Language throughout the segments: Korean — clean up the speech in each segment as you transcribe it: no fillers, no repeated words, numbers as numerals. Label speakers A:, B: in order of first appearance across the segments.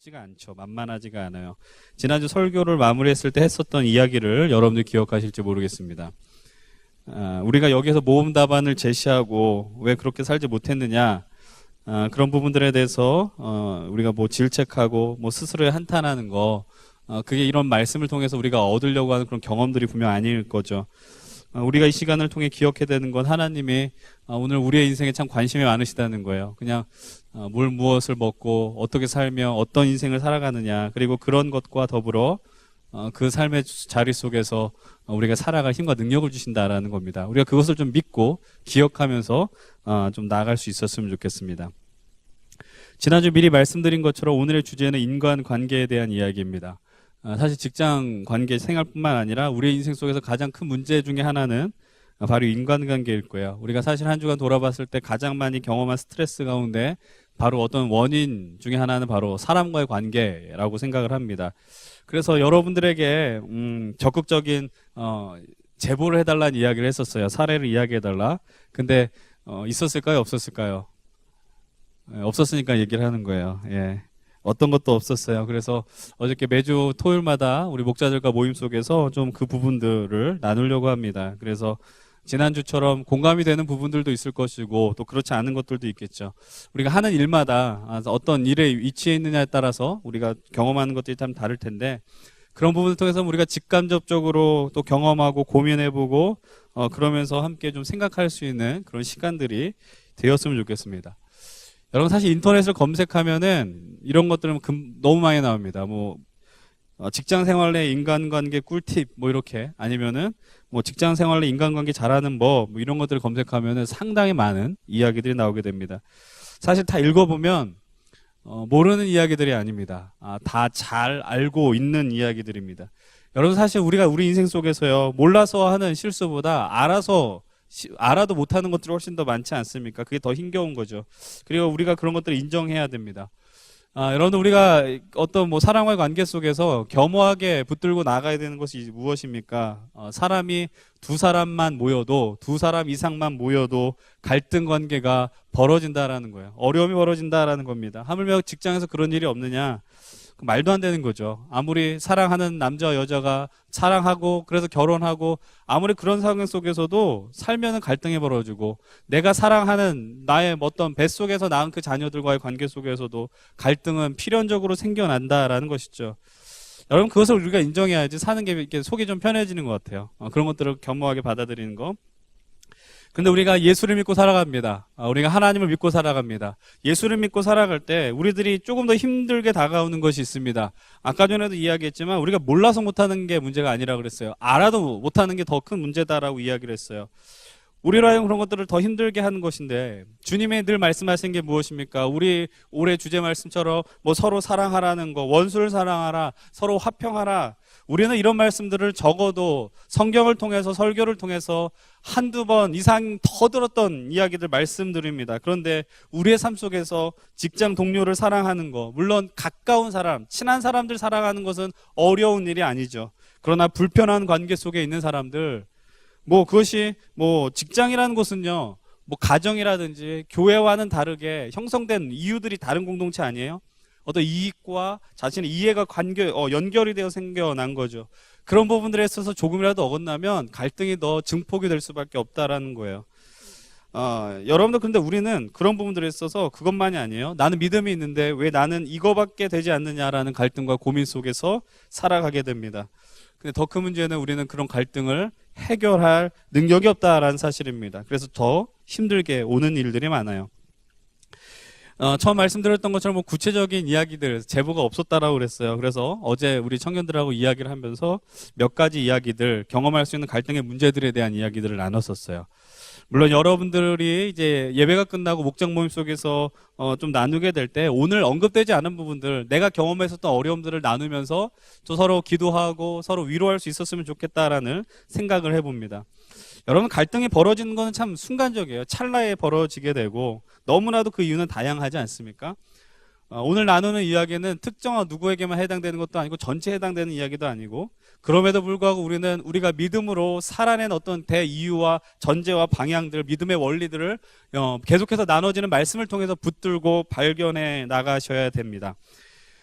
A: 쉽지가 않죠. 만만하지가 않아요. 지난주 설교를 마무리했을 때 했었던 이야기를 여러분들 기억하실지 모르겠습니다. 우리가 여기서 모험 답안을 제시하고 왜 그렇게 살지 못했느냐, 그런 부분들에 대해서 우리가 뭐 질책하고 뭐 스스로에 한탄하는 거, 그게 이런 말씀을 통해서 우리가 얻으려고 하는 그런 경험들이 분명 아닐 거죠. 우리가 이 시간을 통해 기억해야 되는 건 하나님이 오늘 우리의 인생에 참 관심이 많으시다는 거예요. 그냥 무엇을 먹고 어떻게 살며 어떤 인생을 살아가느냐, 그리고 그런 것과 더불어 그 삶의 자리 속에서 우리가 살아갈 힘과 능력을 주신다라는 겁니다. 우리가 그것을 좀 믿고 기억하면서 좀 나아갈 수 있었으면 좋겠습니다. 지난주 미리 말씀드린 것처럼 오늘의 주제는 인간관계에 대한 이야기입니다. 사실 직장 관계 생활뿐만 아니라 우리의 인생 속에서 가장 큰 문제 중에 하나는 바로 인간관계일 거예요. 우리가 사실 한 주간 돌아봤을 때 가장 많이 경험한 스트레스 가운데 바로 어떤 원인 중에 하나는 바로 사람과의 관계라고 생각을 합니다. 그래서 여러분들에게 적극적인 제보를 해달라는 이야기를 했었어요. 사례를 이야기해달라. 근데 있었을까요? 없었을까요? 없었으니까 얘기를 하는 거예요. 예. 어떤 것도 없었어요. 그래서 어저께 매주 토요일마다 우리 목자들과 모임 속에서 좀 그 부분들을 나누려고 합니다. 그래서 지난주처럼 공감이 되는 부분들도 있을 것이고 또 그렇지 않은 것들도 있겠죠. 우리가 하는 일마다 어떤 일에 위치해 있느냐에 따라서 우리가 경험하는 것들이 참 다를 텐데, 그런 부분을 통해서 우리가 직간접적으로 또 경험하고 고민해보고 그러면서 함께 좀 생각할 수 있는 그런 시간들이 되었으면 좋겠습니다. 여러분, 사실 인터넷을 검색하면은 이런 것들은 너무 많이 나옵니다. 뭐 직장 생활 내 인간관계 꿀팁 뭐 이렇게, 아니면은 뭐 직장 생활 내 인간관계 잘하는 뭐 이런 것들을 검색하면은 상당히 많은 이야기들이 나오게 됩니다. 사실 다 읽어보면 모르는 이야기들이 아닙니다. 다 잘 알고 있는 이야기들입니다. 여러분, 사실 우리가 우리 인생 속에서요, 몰라서 하는 실수보다 알아도 못하는 것들이 훨씬 더 많지 않습니까? 그게 더 힘겨운 거죠. 그리고 우리가 그런 것들을 인정해야 됩니다. 여러분들, 우리가 어떤 뭐 사람과의 관계 속에서 겸허하게 붙들고 나가야 되는 것이 무엇입니까? 사람이 두 사람만 모여도, 두 사람 이상만 모여도 갈등 관계가 벌어진다라는 거예요. 어려움이 벌어진다라는 겁니다. 하물며 직장에서 그런 일이 없느냐? 말도 안 되는 거죠. 아무리 사랑하는 남자와 여자가 사랑하고 그래서 결혼하고 아무리 그런 상황 속에서도 살면은 갈등이 벌어지고, 내가 사랑하는 나의 어떤 뱃속에서 낳은 그 자녀들과의 관계 속에서도 갈등은 필연적으로 생겨난다라는 것이죠. 여러분, 그것을 우리가 인정해야지 사는 게 이렇게 속이 좀 편해지는 것 같아요. 그런 것들을 겸허하게 받아들이는 거. 근데 우리가 예수를 믿고 살아갑니다. 우리가 하나님을 믿고 살아갑니다. 예수를 믿고 살아갈 때 우리들이 조금 더 힘들게 다가오는 것이 있습니다. 아까 전에도 이야기했지만 우리가 몰라서 못하는 게 문제가 아니라 그랬어요. 알아도 못하는 게 더 큰 문제다라고 이야기를 했어요. 우리로 하여금 그런 것들을 더 힘들게 하는 것인데, 주님이 늘 말씀하신 게 무엇입니까? 우리 올해 주제 말씀처럼 뭐 서로 사랑하라는 거, 원수를 사랑하라, 서로 화평하라. 우리는 이런 말씀들을 적어도 성경을 통해서, 설교를 통해서 한두 번 이상 더 들었던 이야기들 말씀드립니다. 그런데 우리의 삶 속에서 직장 동료를 사랑하는 거, 물론 가까운 사람, 친한 사람들 사랑하는 것은 어려운 일이 아니죠. 그러나 불편한 관계 속에 있는 사람들, 뭐 그것이 뭐 직장이라는 곳은요, 뭐 가정이라든지 교회와는 다르게 형성된 이유들이 다른 공동체 아니에요? 어떤 이익과 자신의 이해가 연결이 되어 생겨난 거죠. 그런 부분들에 있어서 조금이라도 어긋나면 갈등이 더 증폭이 될 수밖에 없다라는 거예요. 여러분들, 근데 우리는 그런 부분들에 있어서 그것만이 아니에요. 나는 믿음이 있는데 왜 나는 이거밖에 되지 않느냐라는 갈등과 고민 속에서 살아가게 됩니다. 근데 더 큰 문제는 우리는 그런 갈등을 해결할 능력이 없다라는 사실입니다. 그래서 더 힘들게 오는 일들이 많아요. 처음 말씀드렸던 것처럼 뭐 구체적인 이야기들, 제보가 없었다라고 그랬어요. 그래서 어제 우리 청년들하고 이야기를 하면서 몇 가지 이야기들, 경험할 수 있는 갈등의 문제들에 대한 이야기들을 나눴었어요. 물론 여러분들이 이제 예배가 끝나고 목장 모임 속에서 좀 나누게 될 때 오늘 언급되지 않은 부분들, 내가 경험했었던 어려움들을 나누면서 또 서로 기도하고 서로 위로할 수 있었으면 좋겠다라는 생각을 해봅니다. 여러분, 갈등이 벌어지는 것은 참 순간적이에요. 찰나에 벌어지게 되고, 너무나도 그 이유는 다양하지 않습니까? 오늘 나누는 이야기는 특정한 누구에게만 해당되는 것도 아니고 전체에 해당되는 이야기도 아니고, 그럼에도 불구하고 우리는 우리가 믿음으로 살아낸 어떤 대이유와 전제와 방향들, 믿음의 원리들을 계속해서 나눠지는 말씀을 통해서 붙들고 발견해 나가셔야 됩니다.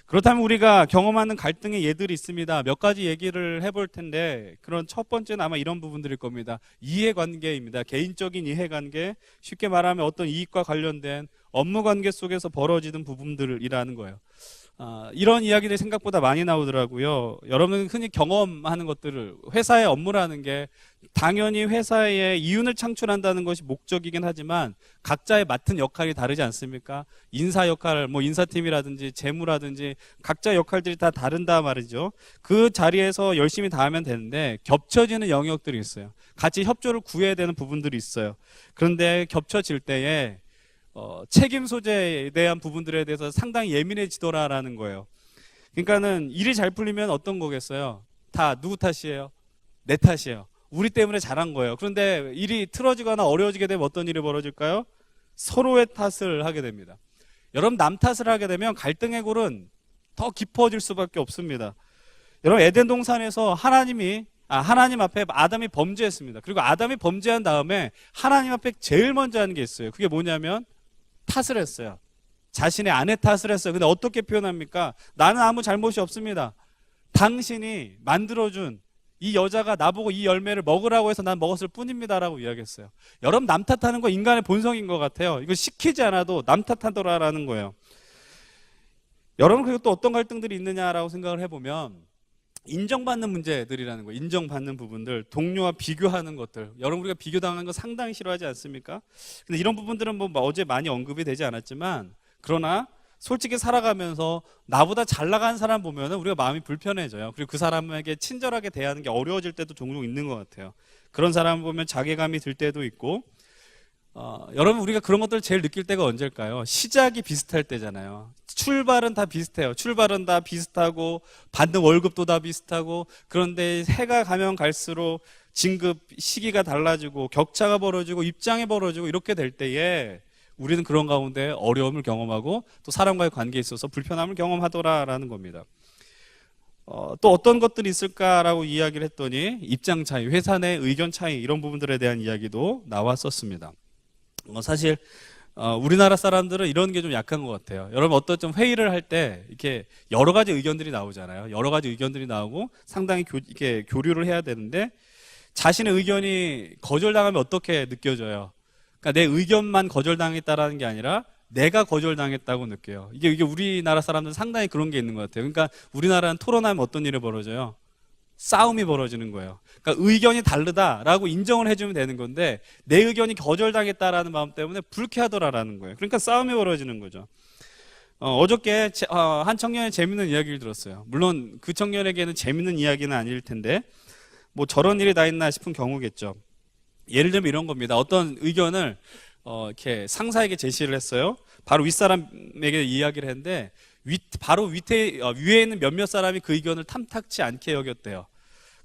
A: 그렇다면 우리가 경험하는 갈등의 예들이 있습니다. 몇 가지 얘기를 해볼 텐데, 그런 첫 번째는 아마 이런 부분들일 겁니다. 이해관계입니다. 개인적인 이해관계, 쉽게 말하면 어떤 이익과 관련된 업무 관계 속에서 벌어지는 부분들이라는 거예요. 이런 이야기들이 생각보다 많이 나오더라고요. 여러분은 흔히 경험하는 것들을, 회사의 업무라는 게 당연히 회사의 이윤을 창출한다는 것이 목적이긴 하지만 각자의 맡은 역할이 다르지 않습니까? 인사 역할, 뭐 인사팀이라든지 재무라든지 각자의 역할들이 다 다른다 말이죠. 그 자리에서 열심히 다하면 되는데 겹쳐지는 영역들이 있어요. 같이 협조를 구해야 되는 부분들이 있어요. 그런데 겹쳐질 때에 책임 소재에 대한 부분들에 대해서 상당히 예민해지더라라는 거예요. 그러니까는 일이 잘 풀리면 어떤 거겠어요? 다 누구 탓이에요? 내 탓이에요. 우리 때문에 잘한 거예요. 그런데 일이 틀어지거나 어려워지게 되면 어떤 일이 벌어질까요? 서로의 탓을 하게 됩니다. 여러분, 남 탓을 하게 되면 갈등의 골은 더 깊어질 수밖에 없습니다. 여러분, 에덴 동산에서 하나님 앞에 아담이 범죄했습니다. 그리고 아담이 범죄한 다음에 하나님 앞에 제일 먼저 하는 게 있어요. 그게 뭐냐면 탓을 했어요. 자신의 아내 탓을 했어요. 근데 어떻게 표현합니까? 나는 아무 잘못이 없습니다. 당신이 만들어준 이 여자가 나보고 이 열매를 먹으라고 해서 난 먹었을 뿐입니다 라고 이야기했어요. 여러분, 남 탓하는 거 인간의 본성인 것 같아요. 이거 시키지 않아도 남 탓하더라라는 거예요. 여러분, 그리고 또 어떤 갈등들이 있느냐라고 생각을 해보면 인정받는 문제들이라는 거예요. 인정받는 부분들, 동료와 비교하는 것들. 여러분, 우리가 비교당하는 거 상당히 싫어하지 않습니까? 근데 이런 부분들은 뭐 어제 많이 언급이 되지 않았지만, 그러나 솔직히 살아가면서 나보다 잘 나가는 사람 보면은 우리가 마음이 불편해져요. 그리고 그 사람에게 친절하게 대하는 게 어려워질 때도 종종 있는 것 같아요. 그런 사람을 보면 자괴감이 들 때도 있고, 여러분, 우리가 그런 것들을 제일 느낄 때가 언제일까요? 시작이 비슷할 때잖아요. 출발은 다 비슷해요. 출발은 다 비슷하고 받는 월급도 다 비슷하고, 그런데 해가 가면 갈수록 진급 시기가 달라지고 격차가 벌어지고 입장이 벌어지고 이렇게 될 때에 우리는 그런 가운데 어려움을 경험하고 또 사람과의 관계에 있어서 불편함을 경험하더라라는 겁니다. 또 어떤 것들이 있을까라고 이야기를 했더니 입장 차이, 회사 내 의견 차이, 이런 부분들에 대한 이야기도 나왔었습니다. 사실 우리나라 사람들은 이런 게 좀 약한 것 같아요. 여러분, 어떤 좀 회의를 할 때 이렇게 여러 가지 의견들이 나오잖아요. 여러 가지 의견들이 나오고 상당히 이렇게 교류를 해야 되는데 자신의 의견이 거절당하면 어떻게 느껴져요? 그러니까 내 의견만 거절당했다라는 게 아니라 내가 거절당했다고 느껴요. 이게 우리나라 사람들은 상당히 그런 게 있는 것 같아요. 그러니까 우리나라는 토론하면 어떤 일이 벌어져요? 싸움이 벌어지는 거예요. 그러니까 의견이 다르다라고 인정을 해주면 되는 건데 내 의견이 거절당했다라는 마음 때문에 불쾌하더라라는 거예요. 그러니까 싸움이 벌어지는 거죠. 어저께 한 청년의 재밌는 이야기를 들었어요. 물론 그 청년에게는 재밌는 이야기는 아닐 텐데 뭐 저런 일이 다 있나 싶은 경우겠죠. 예를 들면 이런 겁니다. 어떤 의견을 이렇게 상사에게 제시를 했어요. 바로 윗사람에게 이야기를 했는데 바로 위에 있는 몇몇 사람이 그 의견을 탐탁치 않게 여겼대요.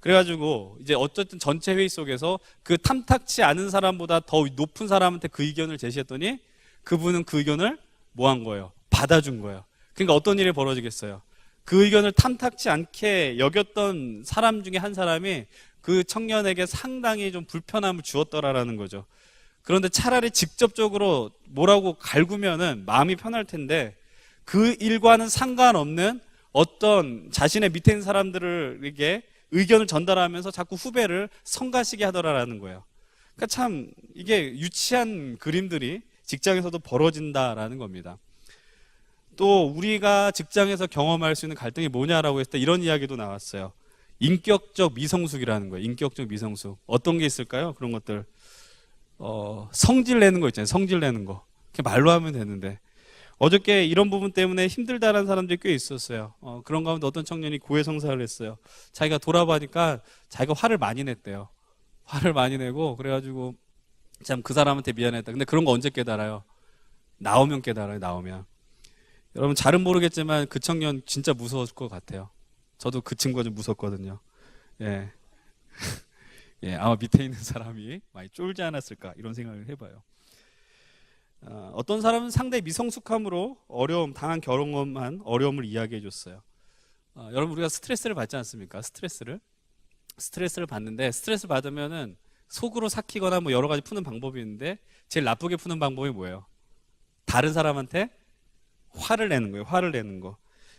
A: 그래가지고 이제 어쨌든 전체 회의 속에서 그 탐탁치 않은 사람보다 더 높은 사람한테 그 의견을 제시했더니 그분은 그 의견을 뭐 한 거예요? 받아준 거예요. 그러니까 어떤 일이 벌어지겠어요? 그 의견을 탐탁치 않게 여겼던 사람 중에 한 사람이 그 청년에게 상당히 좀 불편함을 주었더라라는 거죠. 그런데 차라리 직접적으로 뭐라고 갈구면은 마음이 편할 텐데 그 일과는 상관없는 어떤 자신의 밑에 있는 사람들에게 의견을 전달하면서 자꾸 후배를 성가시게 하더라라는 거예요. 그러니까 참 이게 유치한 그림들이 직장에서도 벌어진다라는 겁니다. 또 우리가 직장에서 경험할 수 있는 갈등이 뭐냐라고 했을 때 이런 이야기도 나왔어요. 인격적 미성숙이라는 거예요. 인격적 미성숙. 어떤 게 있을까요? 그런 것들. 성질 내는 거 있잖아요. 성질 내는 거. 그냥 말로 하면 되는데. 어저께 이런 부분 때문에 힘들다라는 사람들이 꽤 있었어요. 그런 가운데 어떤 청년이 고해성사를 했어요. 자기가 돌아보니까 자기가 화를 많이 냈대요. 화를 많이 내고 그래가지고 참 그 사람한테 미안했다. 근데 그런 거 언제 깨달아요? 나오면 깨달아요. 나오면. 여러분 잘은 모르겠지만 그 청년 진짜 무서웠을 것 같아요. 저도 그 친구가 좀 무섭거든요. 예. 예, 아마 밑에 있는 사람이 많이 쫄지 않았을까 이런 생각을 해봐요. 어떤 사람은 상당히 미성숙함으로 당한 경험한 어려움을 이야기해 줬어요. 여러분 우리가 스트레스를 받지 않습니까? 스트레스를 받는데 스트레스 받으면은 속으로 삭히거나 뭐 여러 가지 푸는 방법이 있는데 제일 나쁘게 푸는 방법이 뭐예요? 다른 사람한테 화를 내는 거예요. 화를 내는 거.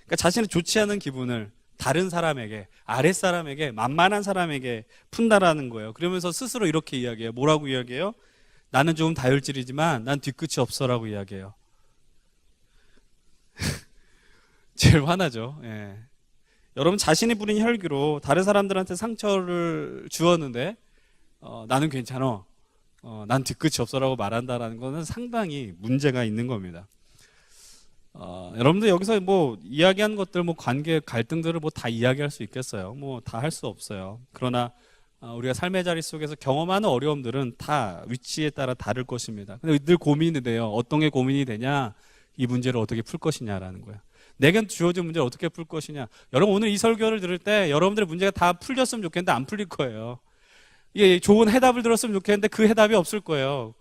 A: 그러니까 자신의 좋지 않은 기분을 다른 사람에게, 아랫사람에게, 만만한 사람에게 푼다라는 거예요. 그러면서 스스로 이렇게 이야기해요. 뭐라고 이야기해요? 나는 좀 다혈질이지만 난 뒤끝이 없어라고 이야기해요. 제일 화나죠. 예. 여러분, 자신이 부린 혈기로 다른 사람들한테 상처를 주었는데 나는 괜찮아, 난 뒤끝이 없어라고 말한다라는 거는 상당히 문제가 있는 겁니다. 여러분들 여기서 뭐 이야기한 것들, 뭐 관계 갈등들을 뭐 다 이야기할 수 있겠어요? 뭐 다 할 수 없어요. 그러나 우리가 삶의 자리 속에서 경험하는 어려움들은 다 위치에 따라 다를 것입니다. 근데 늘 고민이 돼요. 어떤 게 고민이 되냐? 이 문제를 어떻게 풀 것이냐라는 거예요. 내게 주어진 문제를 어떻게 풀 것이냐. 여러분, 오늘 이 설교를 들을 때 여러분들의 문제가 다 풀렸으면 좋겠는데 안 풀릴 거예요. 이게 좋은 해답을 들었으면 좋겠는데 그 해답이 없을 거예요.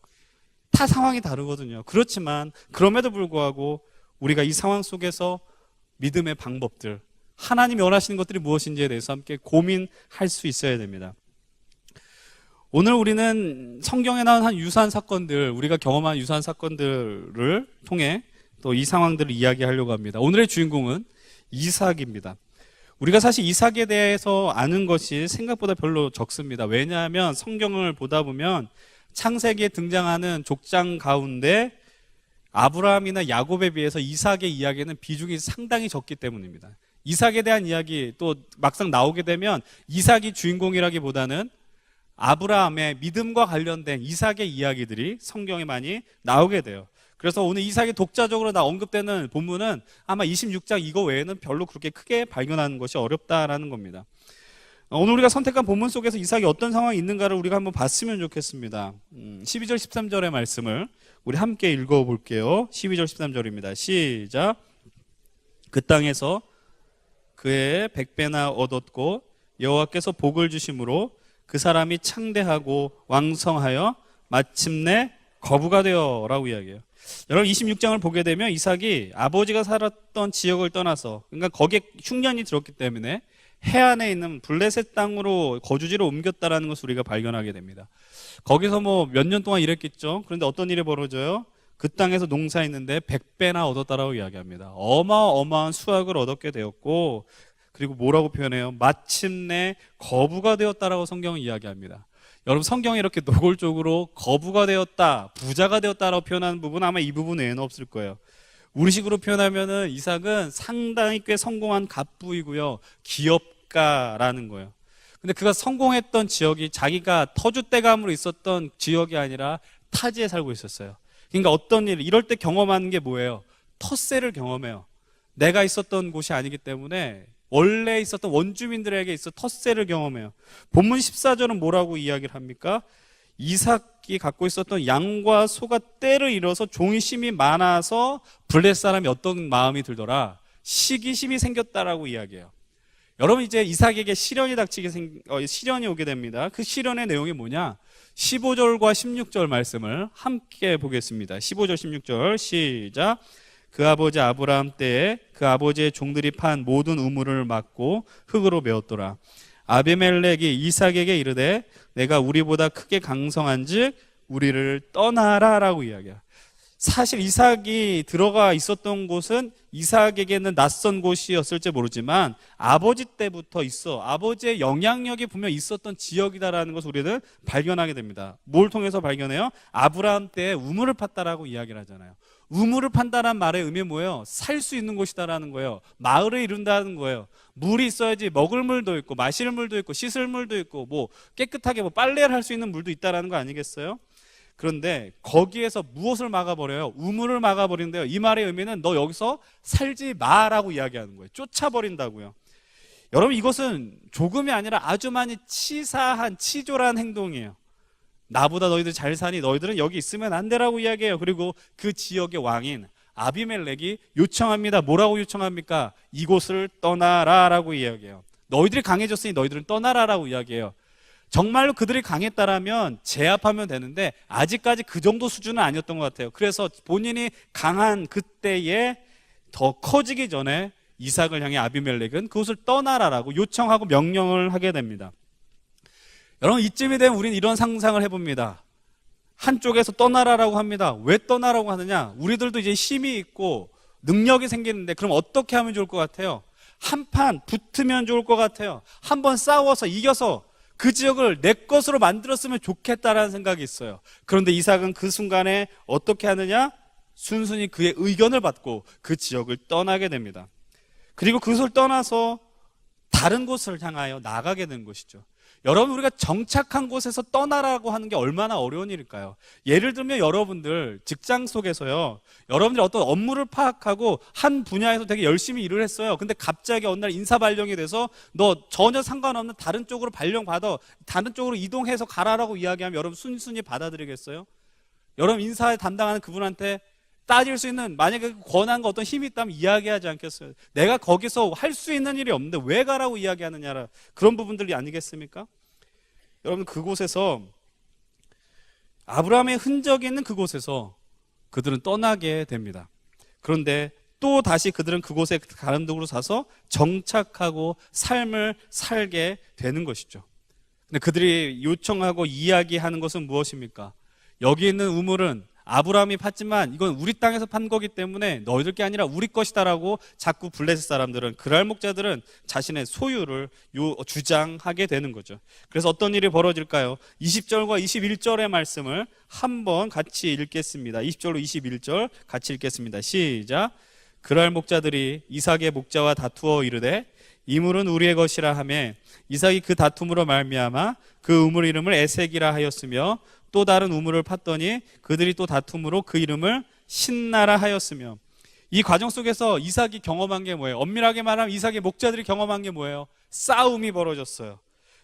A: 다 상황이 다르거든요. 그렇지만 그럼에도 불구하고 우리가 이 상황 속에서 믿음의 방법들, 하나님이 원하시는 것들이 무엇인지에 대해서 함께 고민할 수 있어야 됩니다. 오늘 우리는 성경에 나온 한 유사한 사건들, 우리가 경험한 유사한 사건들을 통해 또 이 상황들을 이야기하려고 합니다. 오늘의 주인공은 이삭입니다. 우리가 사실 이삭에 대해서 아는 것이 생각보다 별로 적습니다. 왜냐하면 성경을 보다 보면 창세기에 등장하는 족장 가운데 아브라함이나 야곱에 비해서 이삭의 이야기는 비중이 상당히 적기 때문입니다. 이삭에 대한 이야기 또 막상 나오게 되면 이삭이 주인공이라기보다는 아브라함의 믿음과 관련된 이삭의 이야기들이 성경에 많이 나오게 돼요. 그래서 오늘 이삭이 독자적으로 언급되는 본문은 아마 26장 이거 외에는 별로 그렇게 크게 발견하는 것이 어렵다라는 겁니다. 오늘 우리가 선택한 본문 속에서 이삭이 어떤 상황이 있는가를 우리가 한번 봤으면 좋겠습니다. 12절 13절의 말씀을 우리 함께 읽어볼게요. 12절 13절입니다. 시작. 그 땅에서 그의 100배나 얻었고 여호와께서 복을 주심으로 그 사람이 창대하고 왕성하여 마침내 거부가 되어라고 이야기해요. 여러분, 26장을 보게 되면 이삭이 아버지가 살았던 지역을 떠나서, 그러니까 거기에 흉년이 들었기 때문에 해안에 있는 블레셋 땅으로 거주지로 옮겼다라는 것을 우리가 발견하게 됩니다. 거기서 뭐 몇 년 동안 일했겠죠. 그런데 어떤 일이 벌어져요? 그 땅에서 농사했는데 100배나 얻었다라고 이야기합니다. 어마어마한 수확을 얻게 되었고, 그리고 뭐라고 표현해요? 마침내 거부가 되었다라고 성경은 이야기합니다. 여러분, 성경이 이렇게 노골적으로 거부가 되었다, 부자가 되었다라고 표현하는 부분은 아마 이 부분 외에는 없을 거예요. 우리식으로 표현하면은 이삭은 상당히 꽤 성공한 갑부이고요, 기업가라는 거예요. 근데 그가 성공했던 지역이 자기가 터줏대감으로 있었던 지역이 아니라 타지에 살고 있었어요. 그러니까 어떤 일, 이럴 때 경험하는 게 뭐예요? 텃세를 경험해요. 내가 있었던 곳이 아니기 때문에 원래 있었던 원주민들에게 있어 텃세를 경험해요. 본문 14절은 뭐라고 이야기를 합니까? 이삭이 갖고 있었던 양과 소가 때를 잃어서 종이심이 많아서 블레셋 사람이 어떤 마음이 들더라? 시기심이 생겼다라고 이야기해요. 여러분, 이제 이삭에게 시련이 오게 됩니다. 그 시련의 내용이 뭐냐? 15절과 16절 말씀을 함께 보겠습니다. 15절 16절 시작. 그 아버지 아브라함 때에 그 아버지의 종들이 판 모든 우물을 막고 흙으로 메웠더라. 아비멜렉이 이삭에게 이르되 내가 우리보다 크게 강성한즉 우리를 떠나라 라고 이야기해요. 사실 이삭이 들어가 있었던 곳은 이삭에게는 낯선 곳이었을지 모르지만 아버지 때부터 아버지의 영향력이 분명 있었던 지역이다라는 것을 우리는 발견하게 됩니다. 뭘 통해서 발견해요? 아브라함 때에 우물을 팠다라고 이야기를 하잖아요. 우물을 판다는 말의 의미 뭐예요? 살 수 있는 곳이다라는 거예요. 마을을 이룬다는 거예요. 물이 있어야지 먹을 물도 있고 마실 물도 있고 씻을 물도 있고 뭐 깨끗하게 뭐 빨래를 할 수 있는 물도 있다라는 거 아니겠어요? 그런데 거기에서 무엇을 막아버려요? 우물을 막아버린대요. 이 말의 의미는 너 여기서 살지 마라고 이야기하는 거예요. 쫓아버린다고요. 여러분, 이것은 조금이 아니라 아주 많이 치사한 치졸한 행동이에요. 나보다 너희들 잘 사니 너희들은 여기 있으면 안 되라고 이야기해요. 그리고 그 지역의 왕인 아비멜렉이 요청합니다. 뭐라고 요청합니까? 이곳을 떠나라 라고 이야기해요. 너희들이 강해졌으니 너희들은 떠나라라고 이야기해요. 정말로 그들이 강했다라면 제압하면 되는데 아직까지 그 정도 수준은 아니었던 것 같아요. 그래서 본인이 강한 그때에 더 커지기 전에 이삭을 향해 아비멜렉은 그곳을 떠나라라고 요청하고 명령을 하게 됩니다. 여러분, 이쯤이 되면 우리는 이런 상상을 해봅니다. 한쪽에서 떠나라라고 합니다. 왜 떠나라고 하느냐? 우리들도 이제 힘이 있고 능력이 생기는데 그럼 어떻게 하면 좋을 것 같아요? 한판 붙으면 좋을 것 같아요. 한번 싸워서 이겨서 그 지역을 내 것으로 만들었으면 좋겠다라는 생각이 있어요. 그런데 이삭은 그 순간에 어떻게 하느냐? 순순히 그의 의견을 받고 그 지역을 떠나게 됩니다. 그리고 그것을 떠나서 다른 곳을 향하여 나가게 된 것이죠. 여러분, 우리가 정착한 곳에서 떠나라고 하는 게 얼마나 어려운 일일까요? 예를 들면 여러분들 직장 속에서요, 여러분들이 어떤 업무를 파악하고 한 분야에서 되게 열심히 일을 했어요. 근데 갑자기 어느 날 인사 발령이 돼서 너 전혀 상관없는 다른 쪽으로 발령받아, 다른 쪽으로 이동해서 가라라고 이야기하면 여러분 순순히 받아들이겠어요? 여러분 인사에 담당하는 그분한테 따질 수 있는, 만약에 권한과 어떤 힘이 있다면 이야기하지 않겠어요? 내가 거기서 할 수 있는 일이 없는데 왜 가라고 이야기하느냐라, 그런 부분들이 아니겠습니까? 여러분, 그곳에서 아브라함의 흔적이 있는 그곳에서 그들은 떠나게 됩니다. 그런데 또 다시 그들은 그곳에 가는 도구로 사서 정착하고 삶을 살게 되는 것이죠. 근데 그들이 요청하고 이야기하는 것은 무엇입니까? 여기 있는 우물은 아브라함이 팠지만 이건 우리 땅에서 판 거기 때문에 너희들 게 아니라 우리 것이다라고 자꾸 블레셋 사람들은, 그랄 목자들은 자신의 소유를 주장하게 되는 거죠. 그래서 어떤 일이 벌어질까요? 20절과 21절의 말씀을 한번 같이 읽겠습니다. 20절로 21절 같이 읽겠습니다. 시작. 그랄 목자들이 이삭의 목자와 다투어 이르되 이 물은 우리의 것이라 하매 이삭이 그 다툼으로 말미암아 그 우물 이름을 에색이라 하였으며 또 다른 우물을 팠더니 그들이 또 다툼으로 그 이름을 신나라 하였으며. 이 과정 속에서 이삭이 경험한 게 뭐예요? 엄밀하게 말하면 이삭의 목자들이 경험한 게 뭐예요? 싸움이 벌어졌어요.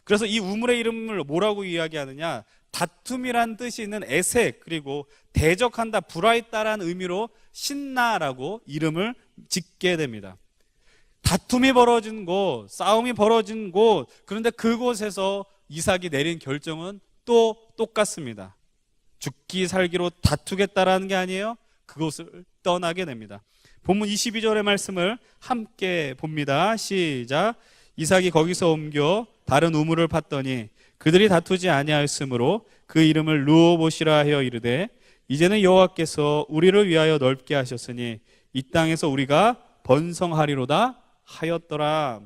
A: 그래서 이 우물의 이름을 뭐라고 이야기하느냐? 다툼이란 뜻이 있는 에색, 그리고 대적한다, 불화있다라는 의미로 신나라고 이름을 짓게 됩니다. 다툼이 벌어진 곳, 싸움이 벌어진 곳, 그런데 그곳에서 이삭이 내린 결정은 또 똑같습니다. 죽기 살기로 다투겠다라는 게 아니에요. 그곳을 떠나게 됩니다. 본문 22절의 말씀을 함께 봅니다. 시작. 이삭이 거기서 옮겨 다른 우물을 팠더니 그들이 다투지 아니하였으므로 그 이름을 르호봇이라 하여 이르되 이제는 여호와께서 우리를 위하여 넓게 하셨으니 이 땅에서 우리가 번성하리로다 하였더라.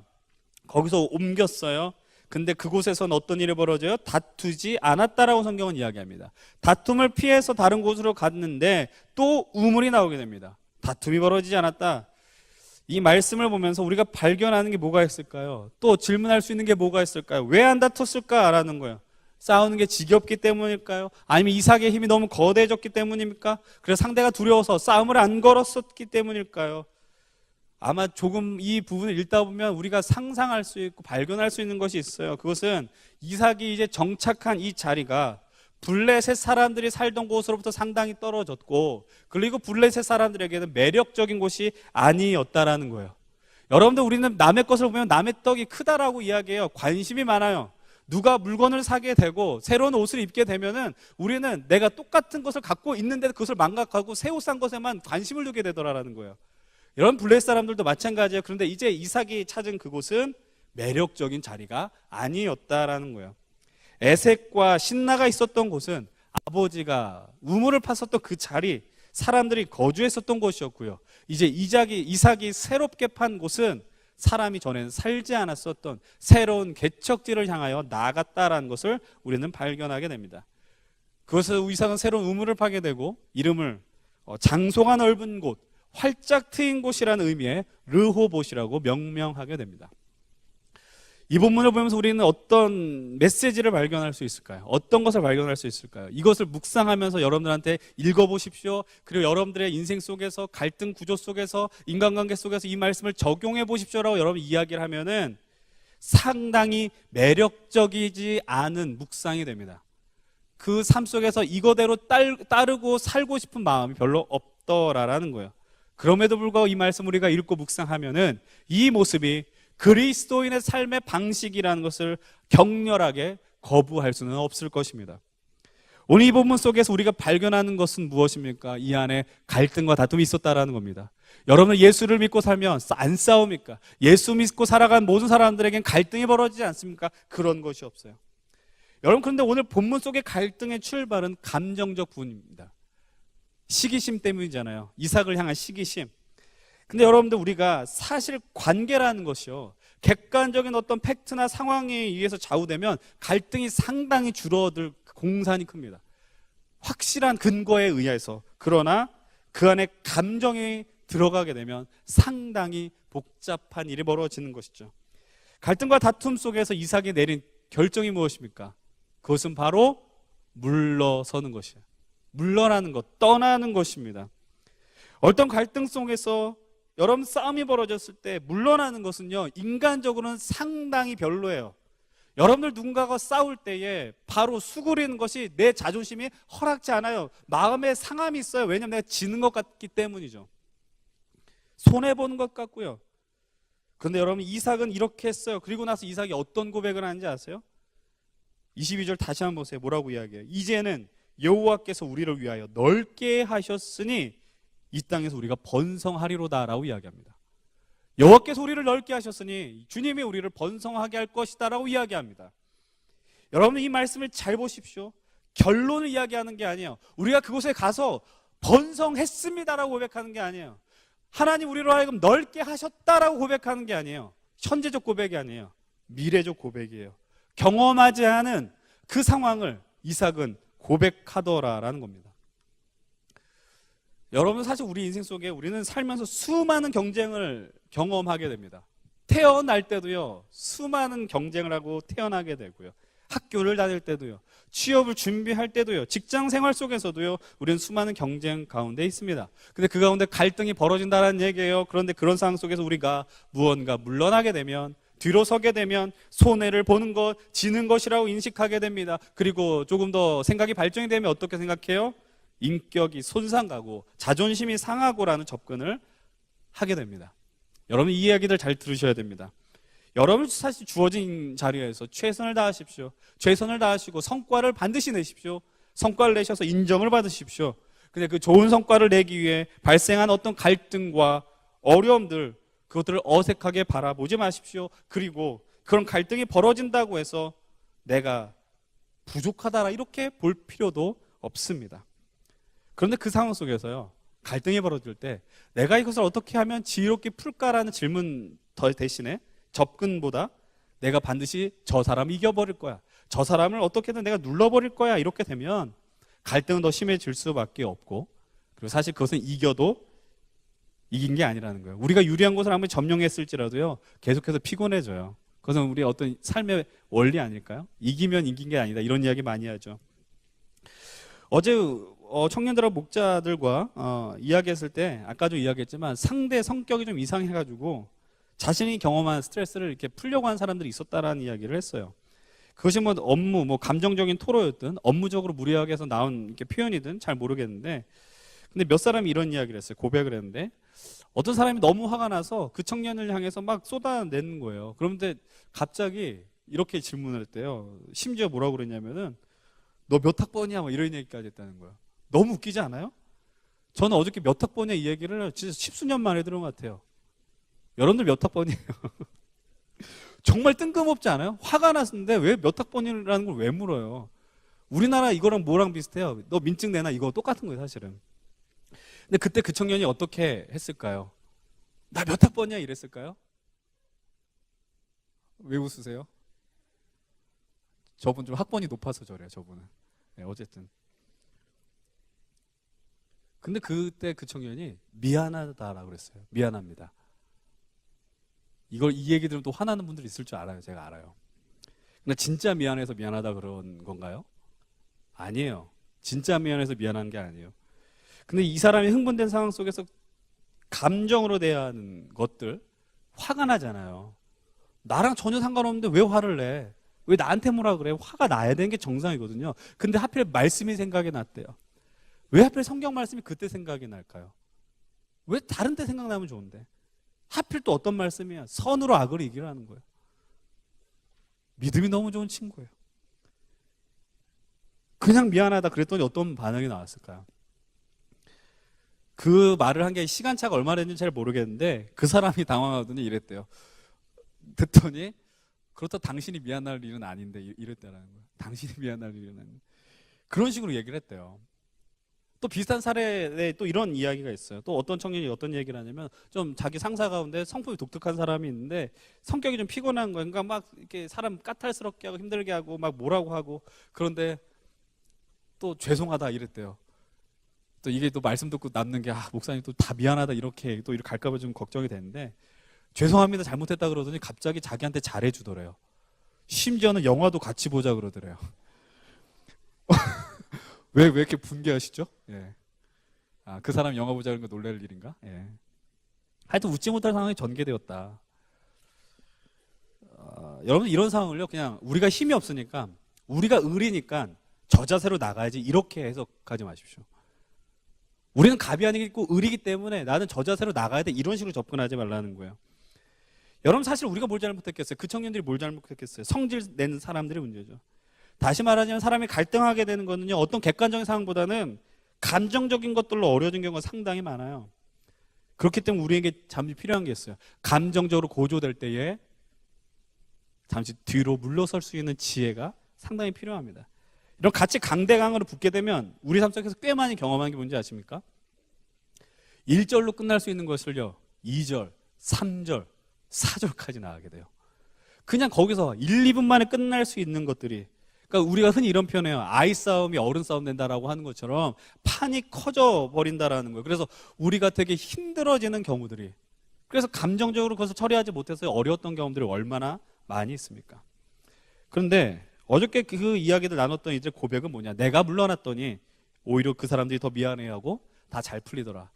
A: 거기서 옮겼어요. 근데 그곳에서는 어떤 일이 벌어져요? 다투지 않았다라고 성경은 이야기합니다. 다툼을 피해서 다른 곳으로 갔는데 또 우물이 나오게 됩니다. 다툼이 벌어지지 않았다. 이 말씀을 보면서 우리가 발견하는 게 뭐가 있을까요? 또 질문할 수 있는 게 뭐가 있을까요? 왜 안 다퉜을까라는 거예요. 싸우는 게 지겹기 때문일까요? 아니면 이삭의 힘이 너무 거대해졌기 때문입니까? 그래서 상대가 두려워서 싸움을 안 걸었었기 때문일까요? 아마 조금 이 부분을 읽다 보면 우리가 상상할 수 있고 발견할 수 있는 것이 있어요. 그것은 이삭이 이제 정착한 이 자리가 블레셋 사람들이 살던 곳으로부터 상당히 떨어졌고, 그리고 블레셋 사람들에게는 매력적인 곳이 아니었다라는 거예요. 여러분들, 우리는 남의 것을 보면 남의 떡이 크다라고 이야기해요. 관심이 많아요. 누가 물건을 사게 되고 새로운 옷을 입게 되면은 우리는 내가 똑같은 것을 갖고 있는데 그것을 망각하고 새 옷 산 것에만 관심을 두게 되더라라는 거예요. 여러분, 블레셋 사람들도 마찬가지예요. 그런데 이제 이삭이 찾은 그곳은 매력적인 자리가 아니었다라는 거예요. 에색과 신나가 있었던 곳은 아버지가 우물을 팠었던 그 자리, 사람들이 거주했었던 곳이었고요. 이제 이삭이 새롭게 판 곳은 사람이 전에는 살지 않았었던 새로운 개척지를 향하여 나아갔다라는 것을 우리는 발견하게 됩니다. 그것을 이삭은 새로운 우물을 파게 되고 이름을 장소가 넓은 곳, 활짝 트인 곳이라는 의미의 르호봇이라고 명명하게 됩니다. 이 본문을 보면서 우리는 어떤 메시지를 발견할 수 있을까요? 어떤 것을 발견할 수 있을까요? 이것을 묵상하면서 여러분들한테 읽어보십시오. 그리고 여러분들의 인생 속에서, 갈등 구조 속에서, 인간관계 속에서 이 말씀을 적용해 보십시오라고 여러분 이야기를 하면은 상당히 매력적이지 않은 묵상이 됩니다. 그 삶 속에서 이거대로 따르고 살고 싶은 마음이 별로 없더라라는 거예요. 그럼에도 불구하고 이 말씀 우리가 읽고 묵상하면은 이 모습이 그리스도인의 삶의 방식이라는 것을 격렬하게 거부할 수는 없을 것입니다. 오늘 이 본문 속에서 우리가 발견하는 것은 무엇입니까? 이 안에 갈등과 다툼이 있었다라는 겁니다. 여러분, 예수를 믿고 살면 안 싸웁니까? 예수 믿고 살아간 모든 사람들에겐 갈등이 벌어지지 않습니까? 그런 것이 없어요. 여러분, 그런데 오늘 본문 속의 갈등의 출발은 감정적 부분입니다. 시기심 때문이잖아요. 이삭을 향한 시기심. 근데 여러분들 우리가 사실 관계라는 것이요, 객관적인 어떤 팩트나 상황에 의해서 좌우되면 갈등이 상당히 줄어들 공산이 큽니다. 확실한 근거에 의해서. 그러나 그 안에 감정이 들어가게 되면 상당히 복잡한 일이 벌어지는 것이죠. 갈등과 다툼 속에서 이삭이 내린 결정이 무엇입니까? 그것은 바로 물러서는 것이에요. 물러나는 것, 떠나는 것입니다. 어떤 갈등 속에서 여러분 싸움이 벌어졌을 때 물러나는 것은요, 인간적으로는 상당히 별로예요. 여러분들 누군가가 싸울 때에 바로 수그리는 것이 내 자존심이 허락지 않아요. 마음에 상함이 있어요. 왜냐하면 내가 지는 것 같기 때문이죠. 손해보는 것 같고요. 그런데 여러분, 이삭은 이렇게 했어요. 그리고 나서 이삭이 어떤 고백을 하는지 아세요? 22절 다시 한번 보세요. 뭐라고 이야기해요? 이제는 여호와께서 우리를 위하여 넓게 하셨으니 이 땅에서 우리가 번성하리로다 라고 이야기합니다. 여호와께서 우리를 넓게 하셨으니 주님이 우리를 번성하게 할 것이다 라고 이야기합니다. 여러분, 이 말씀을 잘 보십시오. 결론을 이야기하는 게 아니에요. 우리가 그곳에 가서 번성했습니다 라고 고백하는 게 아니에요. 하나님 우리로 하여금 넓게 하셨다라고 고백하는 게 아니에요. 현재적 고백이 아니에요. 미래적 고백이에요. 경험하지 않은 그 상황을 이삭은 고백하더라라는 겁니다. 여러분, 사실 우리 인생 속에 우리는 살면서 수많은 경쟁을 경험하게 됩니다. 태어날 때도요, 수많은 경쟁을 하고 태어나게 되고요. 학교를 다닐 때도요, 취업을 준비할 때도요, 직장 생활 속에서도요, 우리는 수많은 경쟁 가운데 있습니다. 근데 그 가운데 갈등이 벌어진다는 얘기예요. 그런데 그런 상황 속에서 우리가 무언가 물러나게 되면, 뒤로 서게 되면 손해를 보는 것, 지는 것이라고 인식하게 됩니다. 그리고 조금 더 생각이 발전이 되면 어떻게 생각해요? 인격이 손상가고 자존심이 상하고라는 접근을 하게 됩니다. 여러분, 이 이야기들 잘 들으셔야 됩니다. 여러분, 사실 주어진 자리에서 최선을 다하십시오. 최선을 다하시고 성과를 반드시 내십시오. 성과를 내셔서 인정을 받으십시오. 근데 그 좋은 성과를 내기 위해 발생한 어떤 갈등과 어려움들, 그것들을 어색하게 바라보지 마십시오. 그리고 그런 갈등이 벌어진다고 해서 내가 부족하다 이렇게 볼 필요도 없습니다. 그런데 그 상황 속에서요, 갈등이 벌어질 때 내가 이것을 어떻게 하면 지혜롭게 풀까라는 질문 대신에 접근보다 내가 반드시 저 사람을 이겨버릴 거야, 저 사람을 어떻게든 내가 눌러버릴 거야, 이렇게 되면 갈등은 더 심해질 수밖에 없고, 그리고 사실 그것은 이겨도 이긴 게 아니라는 거예요. 우리가 유리한 곳을 아무리 점령했을지라도요, 계속해서 피곤해져요. 그것은 우리의 어떤 삶의 원리 아닐까요? 이기면 이긴 게 아니다, 이런 이야기 많이 하죠. 어제 청년들하고 목자들과 이야기했을 때 아까도 이야기했지만 상대 성격이 좀 이상해가지고 자신이 경험한 스트레스를 이렇게 풀려고 하는 사람들이 있었다라는 이야기를 했어요. 그것이 뭐 업무, 뭐 감정적인 토로였든 업무적으로 무리하게 해서 나온 이렇게 표현이든 잘 모르겠는데, 근데 몇 사람이 이런 이야기를 했어요. 고백을 했는데 어떤 사람이 너무 화가 나서 그 청년을 향해서 막 쏟아내는 거예요. 그런데 갑자기 이렇게 질문을 했대요. 심지어 뭐라고 그랬냐면은 너 몇 학번이야? 뭐 이런 얘기까지 했다는 거예요. 너무 웃기지 않아요? 저는 어저께 몇 학번이야 이 얘기를 진짜 십수년 만에 들은 것 같아요. 여러분들 몇 학번이에요? 정말 뜬금없지 않아요? 화가 났는데 왜 몇 학번이라는 걸 왜 물어요? 우리나라 이거랑 뭐랑 비슷해요? 너 민증 내놔, 이거 똑같은 거예요 사실은. 근데 그때 그 청년이 어떻게 했을까요? 나 몇 학번이야 이랬을까요? 왜 웃으세요? 저분 좀 학번이 높아서 저래요, 저분은. 네, 어쨌든. 근데 그때 그 청년이 미안하다라고 그랬어요. 미안합니다. 이 얘기 들으면 또 화나는 분들이 있을 줄 알아요. 제가 알아요. 근데 진짜 미안해서 미안하다 그런 건가요? 아니에요. 진짜 미안해서 미안한 게 아니에요. 근데 이 사람이 흥분된 상황 속에서 감정으로 대하는 것들, 화가 나잖아요. 나랑 전혀 상관없는데 왜 화를 내? 왜 나한테 뭐라 그래? 화가 나야 되는 게 정상이거든요. 근데 하필 말씀이 생각이 났대요. 왜 하필 성경 말씀이 그때 생각이 날까요? 왜 다른 때 생각나면 좋은데? 하필 또 어떤 말씀이야? 선으로 악을 이기라는 거예요. 믿음이 너무 좋은 친구예요. 그냥 미안하다 그랬더니 어떤 반응이 나왔을까요? 그 말을 한 게 시간차가 얼마나 됐는지 잘 모르겠는데 그 사람이 당황하더니 이랬대요. 듣더니 그렇다 당신이 미안할 일은 아닌데 이랬다라는 거예요. 당신이 미안할 일은 아닌데. 그런 식으로 얘기를 했대요. 또 비슷한 사례에 또 이런 이야기가 있어요. 또 어떤 청년이 어떤 얘기를 하냐면 좀 자기 상사 가운데 성품이 독특한 사람이 있는데 성격이 좀 피곤한 거예요. 그러니까 막 이렇게 사람 까탈스럽게 하고 힘들게 하고 막 뭐라고 하고 그런데 또 죄송하다 이랬대요. 또 이게 또 말씀 듣고 남는 게 목사님 또 다 미안하다 이렇게 갈까봐 좀 걱정이 되는데 죄송합니다 잘못했다 그러더니 갑자기 자기한테 잘해주더래요. 심지어는 영화도 같이 보자 그러더래요. 왜 이렇게 분개하시죠? 예. 그 사람 영화 보자는 거 놀랄 일인가? 예. 하여튼 웃지 못할 상황이 전개되었다. 여러분 이런 상황을요 그냥 우리가 힘이 없으니까 우리가 의리니까 저 자세로 나가야지 이렇게 해석하지 마십시오. 우리는 갑이 아니고 의리기 때문에 나는 저 자세로 나가야 돼 이런 식으로 접근하지 말라는 거예요. 여러분 사실 우리가 뭘 잘못했겠어요? 그 청년들이 뭘 잘못했겠어요? 성질 내는 사람들의 문제죠. 다시 말하자면 사람이 갈등하게 되는 거는요 어떤 객관적인 상황보다는 감정적인 것들로 어려워진 경우가 상당히 많아요. 그렇기 때문에 우리에게 잠시 필요한 게 있어요. 감정적으로 고조될 때에 잠시 뒤로 물러설 수 있는 지혜가 상당히 필요합니다. 이런 같이 강대강으로 붙게 되면 우리 삶 속에서 꽤 많이 경험한 게 뭔지 아십니까? 1절로 끝날 수 있는 것을요 2절, 3절, 4절까지 나가게 돼요. 그냥 거기서 1, 2분 만에 끝날 수 있는 것들이 그러니까 우리가 흔히 이런 표현해요. 아이 싸움이 어른 싸움 된다라고 하는 것처럼 판이 커져 버린다라는 거예요. 그래서 우리가 되게 힘들어지는 경우들이 그래서 감정적으로 그것을 처리하지 못해서 어려웠던 경험들이 얼마나 많이 있습니까? 그런데 어저께 그 이야기들 나눴던 이제 고백은 뭐냐? 내가 물러났더니 오히려 그 사람들이 더 미안해하고 다 잘 풀리더라.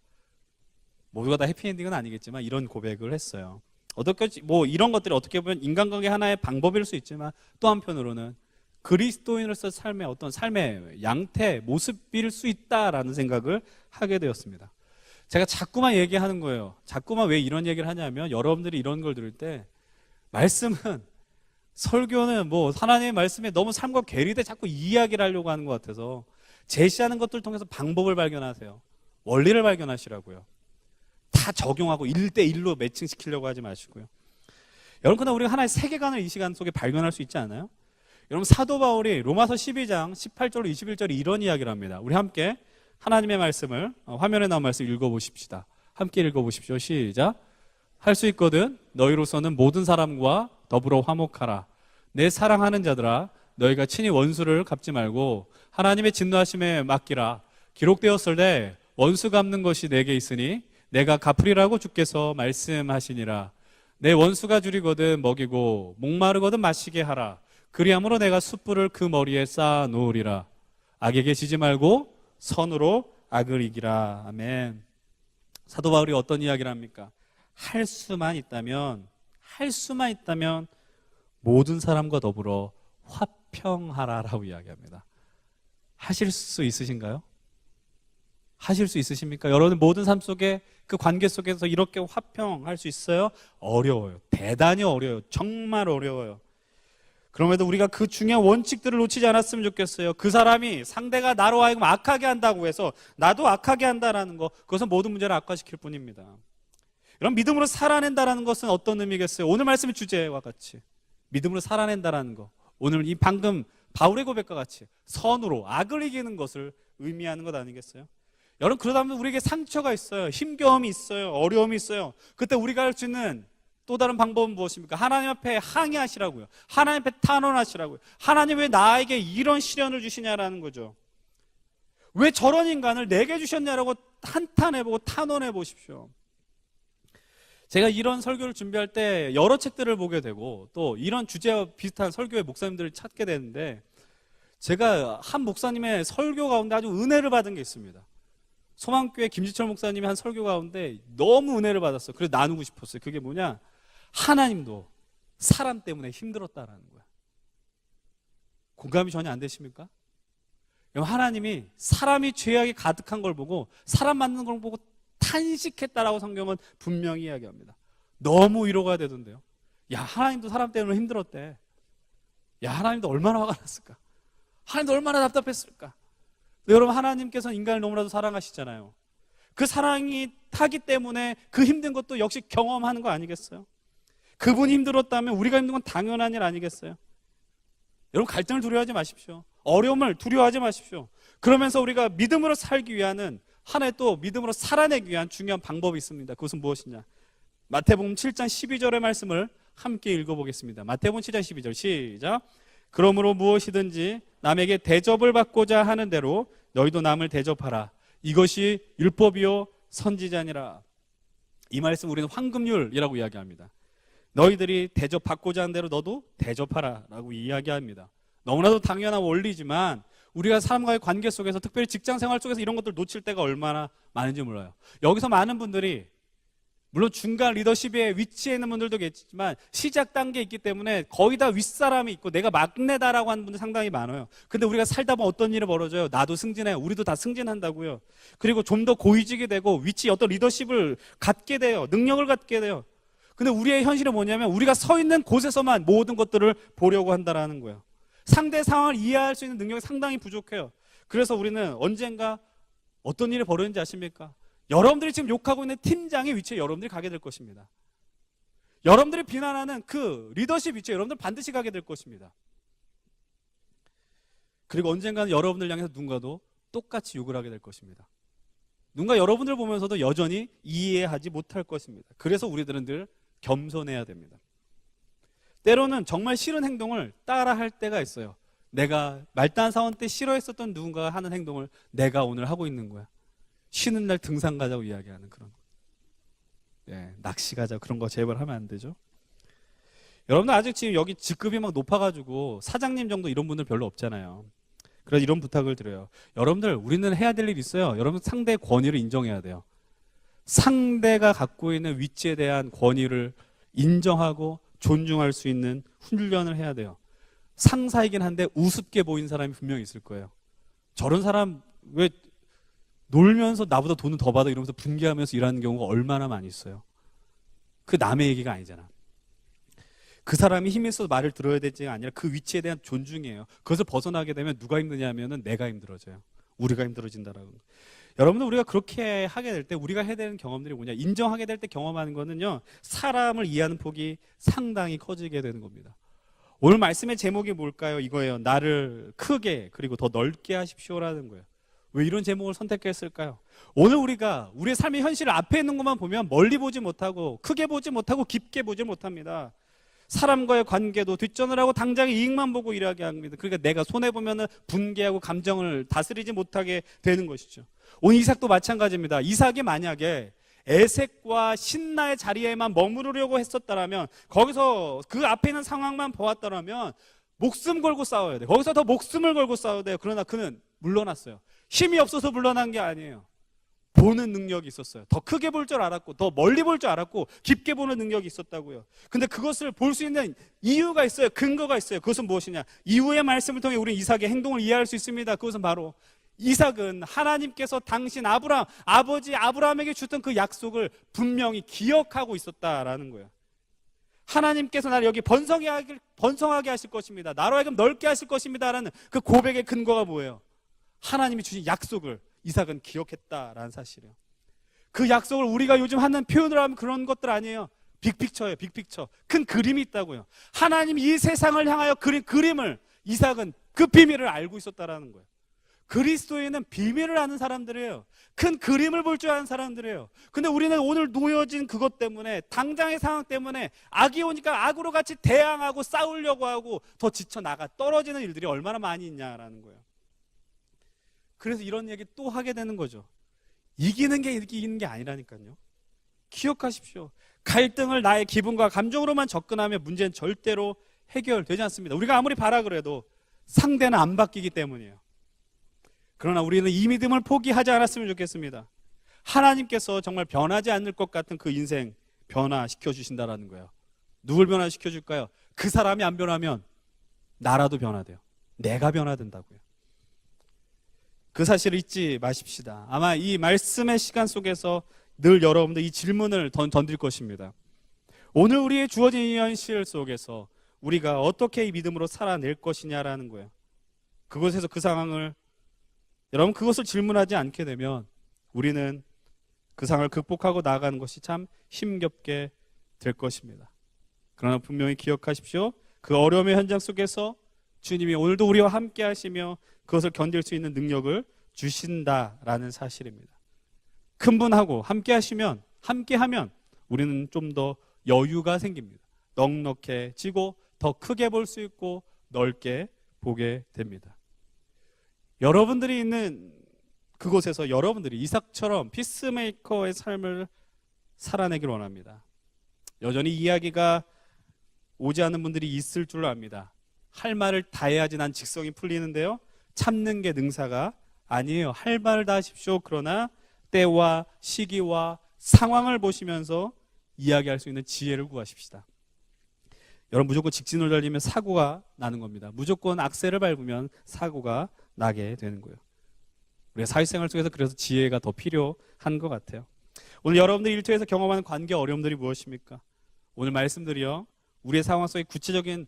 A: 모두가 다 해피엔딩은 아니겠지만 이런 고백을 했어요. 어떻게 뭐 이런 것들이 어떻게 보면 인간관계 하나의 방법일 수 있지만 또 한편으로는 그리스도인으로서 삶의 어떤 삶의 양태 모습일 수 있다라는 생각을 하게 되었습니다. 제가 자꾸만 얘기하는 거예요. 자꾸만 왜 이런 얘기를 하냐면 여러분들이 이런 걸 들을 때 말씀은 설교는 뭐 하나님의 말씀에 너무 삶과 괴리돼 자꾸 이야기를 하려고 하는 것 같아서 제시하는 것들을 통해서 방법을 발견하세요. 원리를 발견하시라고요. 다 적용하고 1대1로 매칭시키려고 하지 마시고요. 여러분 그러나 우리가 하나의 세계관을 이 시간 속에 발견할 수 있지 않아요? 여러분 사도 바울이 로마서 12장 18절로 21절에 이런 이야기를 합니다. 우리 함께 하나님의 말씀을 화면에 나온 말씀 읽어보십시다. 함께 읽어보십시오. 시작. 할 수 있거든 너희로서는 모든 사람과 더불어 화목하라. 내 사랑하는 자들아 너희가 친히 원수를 갚지 말고 하나님의 진노하심에 맡기라. 기록되었을 때 원수 갚는 것이 내게 있으니 내가 갚으리라고 주께서 말씀하시니라. 내 원수가 줄이거든 먹이고 목마르거든 마시게 하라. 그리함으로 내가 숯불을 그 머리에 쌓아 놓으리라. 악에게 지지 말고 선으로 악을 이기라. 아멘. 사도 바울이 어떤 이야기를 합니까? 할 수만 있다면 모든 사람과 더불어 화평하라라고 이야기합니다. 하실 수 있으신가요? 하실 수 있으십니까? 여러분 모든 삶 속에 그 관계 속에서 이렇게 화평할 수 있어요? 어려워요. 대단히 어려워요. 정말 어려워요. 그럼에도 우리가 그 중요한 원칙들을 놓치지 않았으면 좋겠어요. 그 사람이 상대가 나로 하여금 악하게 한다고 해서 나도 악하게 한다라는 거 그것은 모든 문제를 악화시킬 뿐입니다. 여러분 믿음으로 살아낸다라는 것은 어떤 의미겠어요? 오늘 말씀의 주제와 같이 믿음으로 살아낸다라는 거 오늘 이 방금 바울의 고백과 같이 선으로 악을 이기는 것을 의미하는 것 아니겠어요? 여러분 그러다면 우리에게 상처가 있어요. 힘겨움이 있어요. 어려움이 있어요. 그때 우리가 할 수 있는 또 다른 방법은 무엇입니까? 하나님 앞에 항의하시라고요. 하나님 앞에 탄원하시라고요. 하나님 왜 나에게 이런 시련을 주시냐라는 거죠. 왜 저런 인간을 내게 주셨냐라고 한탄해보고 탄원해 보십시오. 제가 이런 설교를 준비할 때 여러 책들을 보게 되고 또 이런 주제와 비슷한 설교의 목사님들을 찾게 되는데 제가 한 목사님의 설교 가운데 아주 은혜를 받은 게 있습니다. 소망교회 김지철 목사님의 한 설교 가운데 너무 은혜를 받았어요. 그래서 나누고 싶었어요. 그게 뭐냐? 하나님도 사람 때문에 힘들었다라는 거야. 공감이 전혀 안 되십니까? 하나님이 사람이 죄악이 가득한 걸 보고 사람 만든 걸 보고 탄식했다라고 성경은 분명히 이야기합니다. 너무 위로가 되던데요. 야 하나님도 사람 때문에 힘들었대. 야 하나님도 얼마나 화가 났을까? 하나님도 얼마나 답답했을까? 여러분 하나님께서는 인간을 너무나도 사랑하시잖아요. 그 사랑이 타기 때문에 그 힘든 것도 역시 경험하는 거 아니겠어요? 그분이 힘들었다면 우리가 힘든 건 당연한 일 아니겠어요? 여러분 갈등을 두려워하지 마십시오. 어려움을 두려워하지 마십시오. 그러면서 우리가 믿음으로 살기 위한 하나의 또 믿음으로 살아내기 위한 중요한 방법이 있습니다. 그것은 무엇이냐? 마태복음 7장 12절의 말씀을 함께 읽어보겠습니다. 마태복음 7장 12절 시작. 그러므로 무엇이든지 남에게 대접을 받고자 하는 대로 너희도 남을 대접하라. 이것이 율법이요 선지자니라. 이 말씀 우리는 황금률이라고 이야기합니다. 너희들이 대접받고자 하는 대로 너도 대접하라 라고 이야기합니다. 너무나도 당연한 원리지만 우리가 사람과의 관계 속에서, 특별히 직장생활 속에서 이런 것들 놓칠 때가 얼마나 많은지 몰라요. 여기서 많은 분들이, 물론 중간 리더십에 위치해 있는 분들도 계시지만 시작 단계에 있기 때문에 거의 다 윗사람이 있고 내가 막내다라고 하는 분들 상당히 많아요. 근데 우리가 살다 보면 어떤 일이 벌어져요? 나도 승진해, 우리도 다 승진한다고요. 그리고 좀 더 고위직이 되고 위치, 어떤 리더십을 갖게 돼요. 능력을 갖게 돼요. 근데 우리의 현실은 뭐냐면 우리가 서 있는 곳에서만 모든 것들을 보려고 한다라는 거예요. 상대 상황을 이해할 수 있는 능력이 상당히 부족해요. 그래서 우리는 언젠가 어떤 일이 벌어지는지 아십니까? 여러분들이 지금 욕하고 있는 팀장의 위치에 여러분들이 가게 될 것입니다. 여러분들이 비난하는 그 리더십 위치에 여러분들 반드시 가게 될 것입니다. 그리고 언젠가는 여러분들 향해서 누군가도 똑같이 욕을 하게 될 것입니다. 누군가 여러분들 보면서도 여전히 이해하지 못할 것입니다. 그래서 우리들은 늘 겸손해야 됩니다. 때로는 정말 싫은 행동을 따라 할 때가 있어요. 내가 말단 사원 때 싫어했었던 누군가가 하는 행동을 내가 오늘 하고 있는 거야. 쉬는 날 등산 가자고 이야기하는 그런 거. 예, 낚시 가자고 그런 거 제발 하면 안 되죠. 여러분들 아직 지금 여기 직급이 막 높아가지고 사장님 정도 이런 분들 별로 없잖아요. 그래서 이런 부탁을 드려요. 여러분들, 우리는 해야 될 일이 있어요. 여러분, 상대의 권위를 인정해야 돼요. 상대가 갖고 있는 위치에 대한 권위를 인정하고 존중할 수 있는 훈련을 해야 돼요. 상사이긴 한데 우습게 보이는 사람이 분명히 있을 거예요. 저런 사람 왜 놀면서 나보다 돈을 더 받아 이러면서 분개하면서 일하는 경우가 얼마나 많이 있어요. 그 남의 얘기가 아니잖아. 그 사람이 힘이 있어서 말을 들어야 될지가 아니라 그 위치에 대한 존중이에요. 그것을 벗어나게 되면 누가 힘드냐면은 내가 힘들어져요. 우리가 힘들어진다라고. 여러분들, 우리가 그렇게 하게 될 때 우리가 해야 되는 경험들이 뭐냐? 인정하게 될 때 경험하는 거는요, 사람을 이해하는 폭이 상당히 커지게 되는 겁니다. 오늘 말씀의 제목이 뭘까요? 이거예요. 나를 크게 그리고 더 넓게 하십시오라는 거예요. 왜 이런 제목을 선택했을까요? 오늘 우리가 우리의 삶의 현실을 앞에 있는 것만 보면 멀리 보지 못하고 크게 보지 못하고 깊게 보지 못합니다. 사람과의 관계도 뒷전을 하고 당장의 이익만 보고 일하게 합니다. 그러니까 내가 손해보면 분개하고 감정을 다스리지 못하게 되는 것이죠. 오늘 이삭도 마찬가지입니다. 이삭이 만약에 에색과 신나의 자리에만 머무르려고 했었다면, 거기서 그 앞에 있는 상황만 보았다면 목숨 걸고 싸워야 돼요. 거기서 더 목숨을 걸고 싸워야 돼요. 그러나 그는 물러났어요. 힘이 없어서 물러난 게 아니에요. 보는 능력이 있었어요. 더 크게 볼 줄 알았고, 더 멀리 볼 줄 알았고, 깊게 보는 능력이 있었다고요. 근데 그것을 볼 수 있는 이유가 있어요. 근거가 있어요. 그것은 무엇이냐? 이후의 말씀을 통해 우리 이삭의 행동을 이해할 수 있습니다. 그것은 바로 이삭은 하나님께서 당신 아버지 아브라함에게 주던 그 약속을 분명히 기억하고 있었다라는 거예요. 하나님께서 나를 여기 번성하게 하실 것입니다. 나로 하여금 넓게 하실 것입니다라는 그 고백의 근거가 뭐예요? 하나님이 주신 약속을 이삭은 기억했다라는 사실이에요. 그 약속을 우리가 요즘 하는 표현을 하면 그런 것들 아니에요. 빅픽처예요. 빅픽처. 큰 그림이 있다고요. 하나님이 이 세상을 향하여 그린 그림을 이삭은 그 비밀을 알고 있었다라는 거예요. 그리스도인은 비밀을 아는 사람들이에요. 큰 그림을 볼 줄 아는 사람들이에요. 근데 우리는 오늘 놓여진 그것 때문에, 당장의 상황 때문에 악이 오니까 악으로 같이 대항하고 싸우려고 하고 더 지쳐나가 떨어지는 일들이 얼마나 많이 있냐라는 거예요. 그래서 이런 얘기 또 하게 되는 거죠. 이기는 게 이기는 게 아니라니까요. 기억하십시오. 갈등을 나의 기분과 감정으로만 접근하면 문제는 절대로 해결되지 않습니다. 우리가 아무리 바라 그래도 상대는 안 바뀌기 때문이에요. 그러나 우리는 이 믿음을 포기하지 않았으면 좋겠습니다. 하나님께서 정말 변하지 않을 것 같은 그 인생 변화시켜 주신다라는 거예요. 누굴 변화시켜 줄까요? 그 사람이 안 변하면 나라도 변화돼요. 내가 변화된다고요. 그 사실을 잊지 마십시다. 아마 이 말씀의 시간 속에서 늘 여러분들 이 질문을 던질 것입니다. 오늘 우리의 주어진 이 현실 속에서 우리가 어떻게 이 믿음으로 살아낼 것이냐라는 거예요. 그곳에서 그 상황을, 여러분, 그것을 질문하지 않게 되면 우리는 그 상황을 극복하고 나아가는 것이 참 힘겹게 될 것입니다. 그러나 분명히 기억하십시오. 그 어려움의 현장 속에서 주님이 오늘도 우리와 함께 하시며 그것을 견딜 수 있는 능력을 주신다라는 사실입니다. 큰 분하고 함께 하시면, 함께 하면 우리는 좀 더 여유가 생깁니다. 넉넉해지고 더 크게 볼 수 있고 넓게 보게 됩니다. 여러분들이 있는 그곳에서 여러분들이 이삭처럼 피스메이커의 삶을 살아내길 원합니다. 여전히 이야기가 오지 않는 분들이 있을 줄로 압니다. 할 말을 다 해야지 난 직성이 풀리는데요, 참는 게 능사가 아니에요. 할 말을 다 하십시오. 그러나 때와 시기와 상황을 보시면서 이야기할 수 있는 지혜를 구하십시다. 여러분, 무조건 직진을 달리면 사고가 나는 겁니다. 무조건 악셀을 밟으면 사고가 나게 되는 거예요. 우리가 사회생활 속에서 그래서 지혜가 더 필요한 것 같아요. 오늘 여러분들이 일터에서 경험하는 관계 어려움들이 무엇입니까? 오늘 말씀드려 우리의 상황 속에 구체적인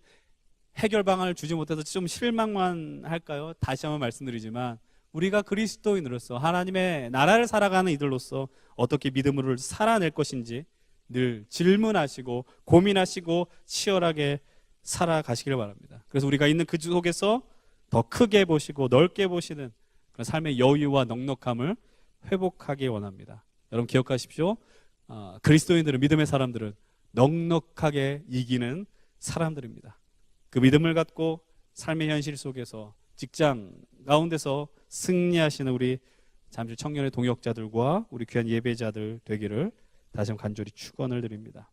A: 해결 방안을 주지 못해서 좀 실망만 할까요? 다시 한번 말씀드리지만 우리가 그리스도인으로서 하나님의 나라를 살아가는 이들로서 어떻게 믿음으로 살아낼 것인지 늘 질문하시고 고민하시고 치열하게 살아가시길 바랍니다. 그래서 우리가 있는 그 속에서 더 크게 보시고 넓게 보시는 그런 삶의 여유와 넉넉함을 회복하기 원합니다. 여러분 기억하십시오. 그리스도인들은, 믿음의 사람들은 넉넉하게 이기는 사람들입니다. 그 믿음을 갖고 삶의 현실 속에서 직장 가운데서 승리하시는 우리 잠실 청년의 동역자들과 우리 귀한 예배자들 되기를 다시 한번 간절히 축원을 드립니다.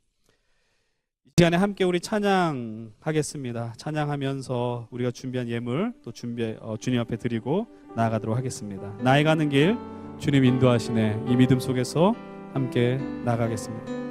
A: 이 시간에 함께 우리 찬양하겠습니다. 찬양하면서 우리가 준비한 예물 또 주님 앞에 드리고 나아가도록 하겠습니다. 나의 가는 길 주님 인도하시네. 이 믿음 속에서 함께 나가겠습니다.